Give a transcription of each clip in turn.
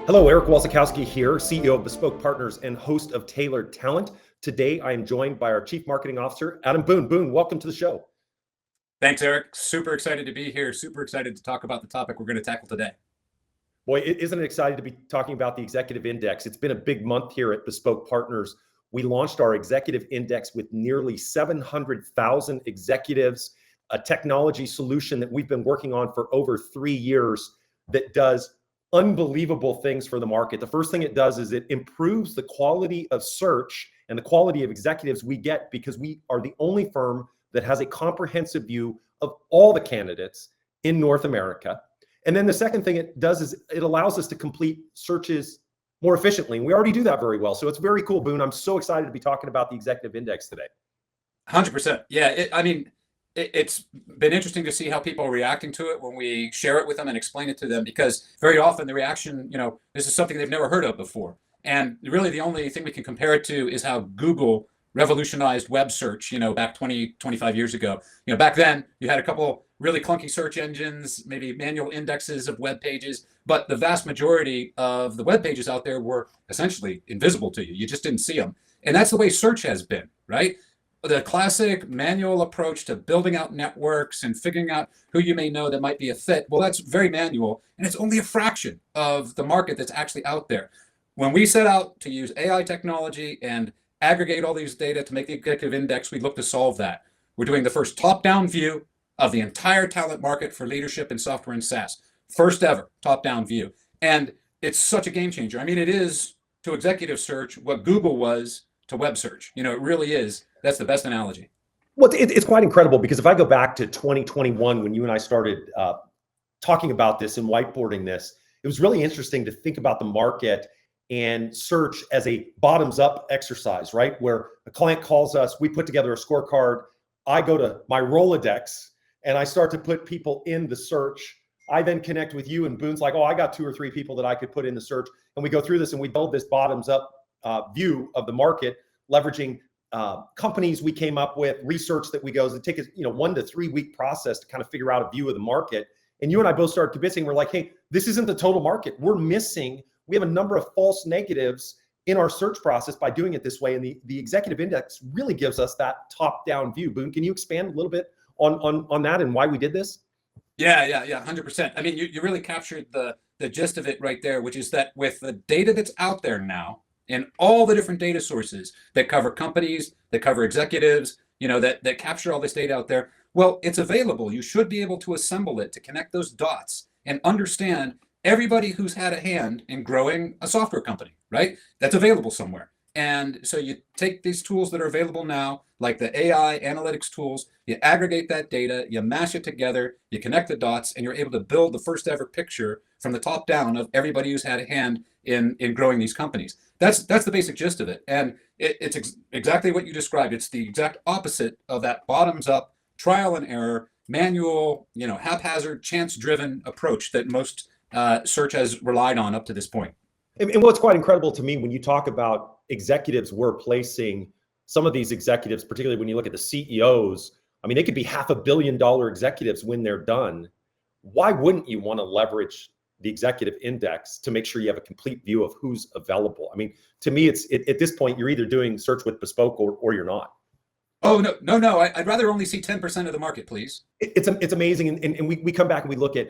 Hello, Eric Walczykowski here, CEO of Bespoke Partners and host of Tailored Talent. Today, I am joined by our Chief Marketing Officer, Adam Boone. Boone, welcome to the show. Thanks, Eric. Super excited to be here. Super excited to talk about the topic we're going to tackle today. Boy, isn't it exciting to be talking about the Executive Index? It's been a big month here at Bespoke Partners. We launched our Executive Index with nearly 700,000 executives, a technology solution that we've been working on for over 3 years that does unbelievable things for the market. The first thing it does is it improves the quality of search and the quality of executives we get because we are the only firm that has a comprehensive view of all the candidates in North America. And then the second thing it does is it allows us to complete searches more efficiently. And we already do that very well. So it's very cool, Boone. I'm so excited to be talking about the Executive Index today. 100%. Yeah, it's been interesting to see how people are reacting to it when we share it with them and explain it to them, because very often the reaction, this is something they've never heard of before. And really the only thing we can compare it to is how Google revolutionized web search, back 20, 25 years ago. Back then you had a couple really clunky search engines, maybe manual indexes of web pages, but the vast majority of the web pages out there were essentially invisible to you. You just didn't see them. And that's the way search has been, right? The classic manual approach to building out networks and figuring out who you may know that might be a fit, well, that's very manual, and it's only a fraction of the market that's actually out there. When we set out to use AI technology and aggregate all these data to make the Executive Index, we look to solve that. We're doing the first top-down view of the entire talent market for leadership in software and SaaS. First ever top-down view. And it's such a game changer. It is to executive search what Google was to web search. It really is. That's the best analogy. Well, it's quite incredible because if I go back to 2021, when you and I started talking about this and whiteboarding this, it was really interesting to think about the market and search as a bottoms-up exercise, right? Where a client calls us, we put together a scorecard, I go to my Rolodex, and I start to put people in the search. I then connect with you, and Boone's like, oh, I got 2 or 3 people that I could put in the search. And we go through this and we build this bottoms-up view of the market, leveraging companies we came up with, research that we go, it takes 1 to 3 week process to kind of figure out a view of the market. And you and I both started convincing, we're like, hey, this isn't the total market. We have a number of false negatives in our search process by doing it this way. And the Executive Index really gives us that top-down view. Boone, can you expand a little bit on that and why we did this? Yeah, 100%. You really captured the gist of it right there, which is that with the data that's out there now, and all the different data sources that cover companies, that cover executives, that capture all this data out there, well, it's available. You should be able to assemble it, to connect those dots and understand everybody who's had a hand in growing a software company, right? That's available somewhere. And so you take these tools that are available now, like the AI analytics tools, you aggregate that data, you mash it together, you connect the dots, and you're able to build the first ever picture from the top down of everybody who's had a hand in growing these companies. That's the basic gist of it. And it's exactly what you described. It's the exact opposite of that bottoms up, trial and error, manual, haphazard, chance-driven approach that most search has relied on up to this point. And what's quite incredible to me when you talk about executives, we're placing some of these executives, particularly when you look at the CEOs, they could be $500 million executives when they're done. Why wouldn't you want to leverage the Executive Index to make sure you have a complete view of who's available? To me, it's at this point, you're either doing search with Bespoke or you're not. Oh, no. I'd rather only see 10% of the market, please. It's amazing. And we come back and we look at,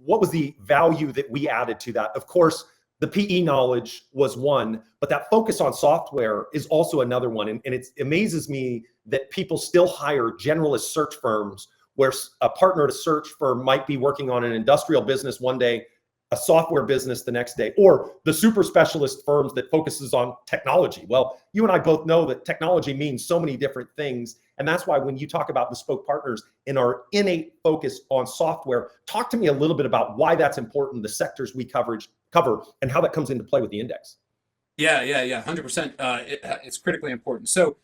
what was the value that we added to that? Of course, the PE knowledge was one, but that focus on software is also another one. And it amazes me that people still hire generalist search firms where a partner at a search firm might be working on an industrial business one day, a software business the next day, or the super specialist firms that focuses on technology. Well, you and I both know that technology means so many different things. And that's why when you talk about Bespoke Partners and our innate focus on software, talk to me a little bit about why that's important, the sectors we cover, and how that comes into play with the index. Yeah, 100%. It's critically important. So,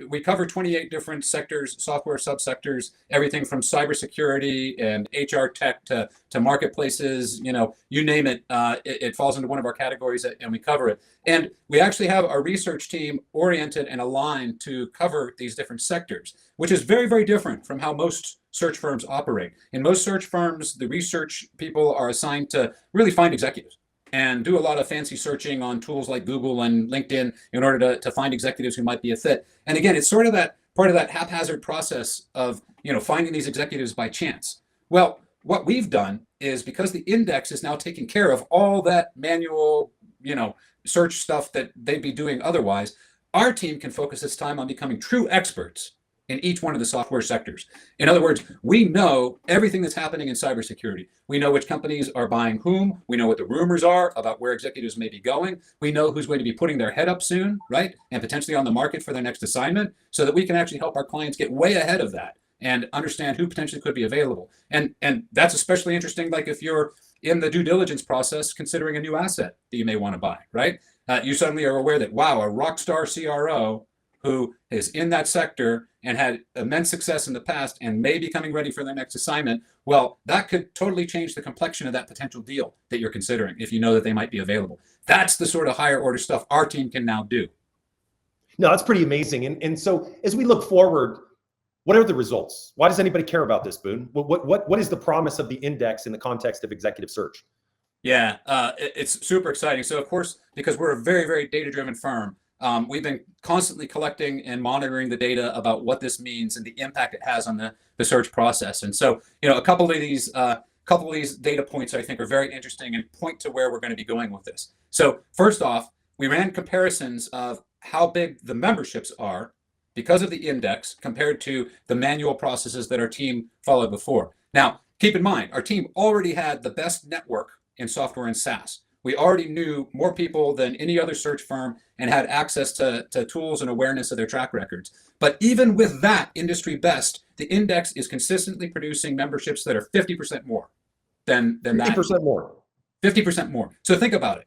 we cover 28 different sectors, software subsectors, everything from cybersecurity and HR tech to marketplaces, you name it, it falls into one of our categories and we cover it. And we actually have our research team oriented and aligned to cover these different sectors, which is very, very different from how most search firms operate. In most search firms, the research people are assigned to really find executives and do a lot of fancy searching on tools like Google and LinkedIn in order to find executives who might be a fit. And again, it's sort of that part of that haphazard process of, finding these executives by chance. Well, what we've done is, because the index is now taking care of all that manual, search stuff that they'd be doing otherwise, our team can focus its time on becoming true experts in each one of the software sectors. In other words, we know everything that's happening in cybersecurity. We know which companies are buying whom. We know what the rumors are about where executives may be going. We know who's going to be putting their head up soon, right? And potentially on the market for their next assignment, so that we can actually help our clients get way ahead of that and understand who potentially could be available. And that's especially interesting, like if you're in the due diligence process considering a new asset that you may want to buy, right? You suddenly are aware that, wow, a rock star CRO who is in that sector and had immense success in the past and may be coming ready for their next assignment, well, that could totally change the complexion of that potential deal that you're considering if you know that they might be available. That's the sort of higher order stuff our team can now do. No, that's pretty amazing. And so as we look forward, what are the results? Why does anybody care about this, Boone? What is the promise of the index in the context of executive search? Yeah, it's super exciting. So of course, because we're a very, very data-driven firm, we've been constantly collecting and monitoring the data about what this means and the impact it has on the search process. And so, a couple of these data points I think are very interesting and point to where we're going to be going with this. So first off, we ran comparisons of how big the memberships are because of the index compared to the manual processes that our team followed before. Now, keep in mind, our team already had the best network in software and SaaS. We already knew more people than any other search firm and had access to tools and awareness of their track records. But even with that industry best, the index is consistently producing memberships that are 50% more than that. 50% more. 50% more. So think about it.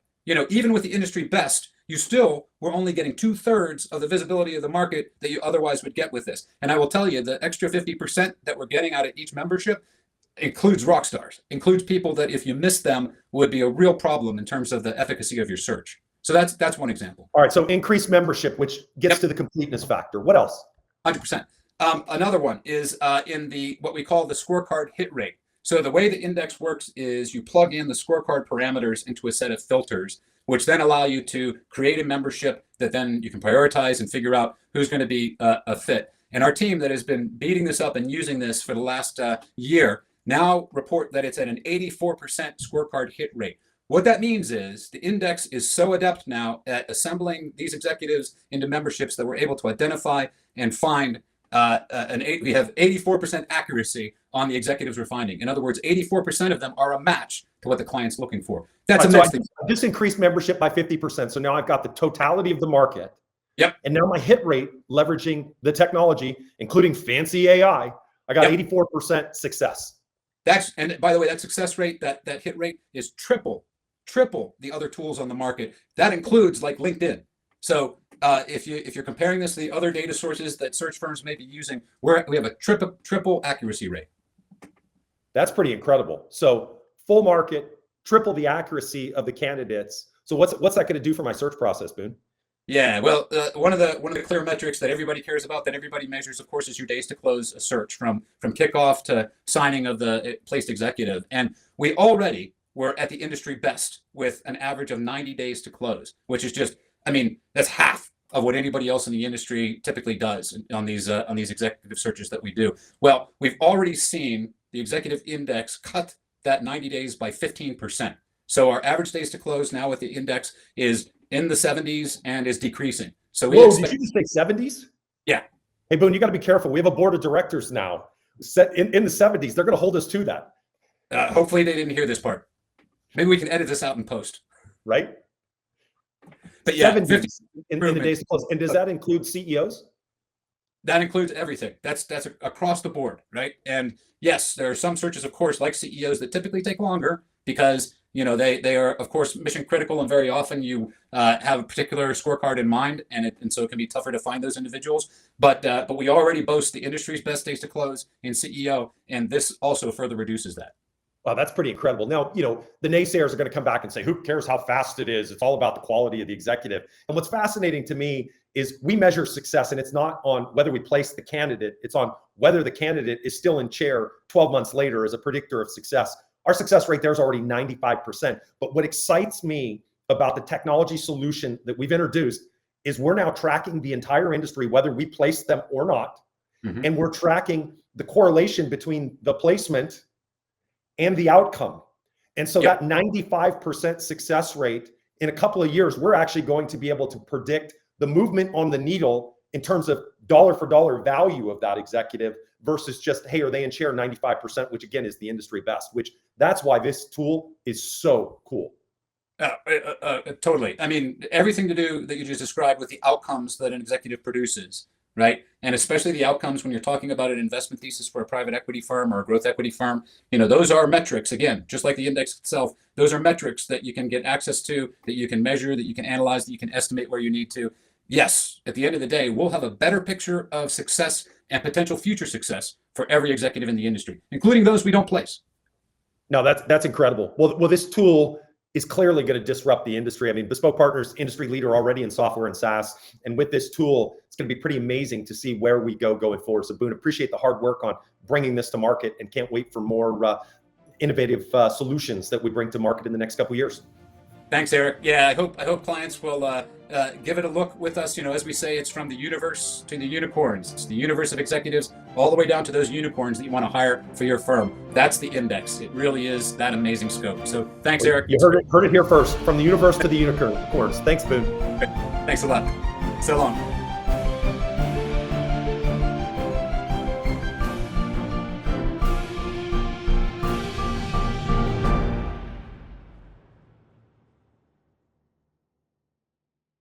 Even with the industry best, you still were only getting 2/3 of the visibility of the market that you otherwise would get with this. And I will tell you, the extra 50% that we're getting out of each membership includes rock stars, includes people that if you miss them would be a real problem in terms of the efficacy of your search. So that's one example. All right, so increased membership, which gets to the completeness factor. What else? 100%. Another one is in what we call the scorecard hit rate. So the way the index works is you plug in the scorecard parameters into a set of filters, which then allow you to create a membership that then you can prioritize and figure out who's going to be a fit. And our team that has been beating this up and using this for the last year now report that it's at an 84% scorecard hit rate. What that means is the index is so adept now at assembling these executives into memberships that we're able to identify and find we have 84% accuracy on the executives we're finding. In other words, 84% of them are a match to what the client's looking for. That's right, amazing. So I just increased membership by 50%. So now I've got the totality of the market. Yep. And now my hit rate, leveraging the technology, including fancy AI, I got 84% success. And by the way, that success rate, that hit rate is triple the other tools on the market. That includes like LinkedIn. So if you're comparing this to the other data sources that search firms may be using, we have a triple accuracy rate. That's pretty incredible. So full market, triple the accuracy of the candidates. So what's that going to do for my search process, Boone? Yeah, well, one of the clear metrics that everybody cares about, that everybody measures, of course, is your days to close a search from kickoff to signing of the placed executive. And we already were at the industry best with an average of 90 days to close, which is just, that's half of what anybody else in the industry typically does on these executive searches that we do. Well, we've already seen the executive index cut that 90 days by 15%. So our average days to close now with the index is in the 70s and is decreasing. So did you just say 70s? Yeah. Hey, Boone, you got to be careful. We have a board of directors now set in the 70s. They're going to hold us to that. Hopefully they didn't hear this part. Maybe we can edit this out in post. Right. But yeah, 70s in the days to close. And does that include CEOs? That includes everything. That's across the board, right? And yes, there are some searches, of course, like CEOs that typically take longer because they are, of course, mission critical, and very often you have a particular scorecard in mind, and so it can be tougher to find those individuals. But we already boast the industry's best days to close in CEO, and this also further reduces that. Wow, that's pretty incredible. Now, the naysayers are going to come back and say, who cares how fast it is? It's all about the quality of the executive. And what's fascinating to me is we measure success, and it's not on whether we place the candidate. It's on whether the candidate is still in chair 12 months later as a predictor of success. Our success rate there is already 95%. But what excites me about the technology solution that we've introduced is we're now tracking the entire industry, whether we place them or not. Mm-hmm. And we're tracking the correlation between the placement and the outcome. And so that 95% success rate, in a couple of years, we're actually going to be able to predict the movement on the needle in terms of dollar for dollar value of that executive versus just, hey, are they in share 95%, which again is the industry best, which that's why this tool is so cool. Totally. I mean, everything to do that you just described with the outcomes that an executive produces, right? And especially the outcomes when you're talking about an investment thesis for a private equity firm or a growth equity firm, those are metrics. Again, just like the index itself, those are metrics that you can get access to, that you can measure, that you can analyze, that you can estimate where you need to. Yes, at the end of the day, we'll have a better picture of success and potential future success for every executive in the industry, including those we don't place. No, that's incredible. Well, this tool is clearly going to disrupt the industry. I mean, Bespoke Partners, industry leader already in software and SaaS. And with this tool, it's going to be pretty amazing to see where we go going forward. So Boone, appreciate the hard work on bringing this to market and can't wait for more innovative solutions that we bring to market in the next couple of years. Thanks, Eric. Yeah, I hope clients will give it a look with us. As we say, it's from the universe to the unicorns. It's the universe of executives all the way down to those unicorns that you want to hire for your firm. That's the index. It really is that amazing scope. So thanks, Eric. You heard it here first, from the universe to the unicorns. Thanks, Boone. Thanks a lot. So long.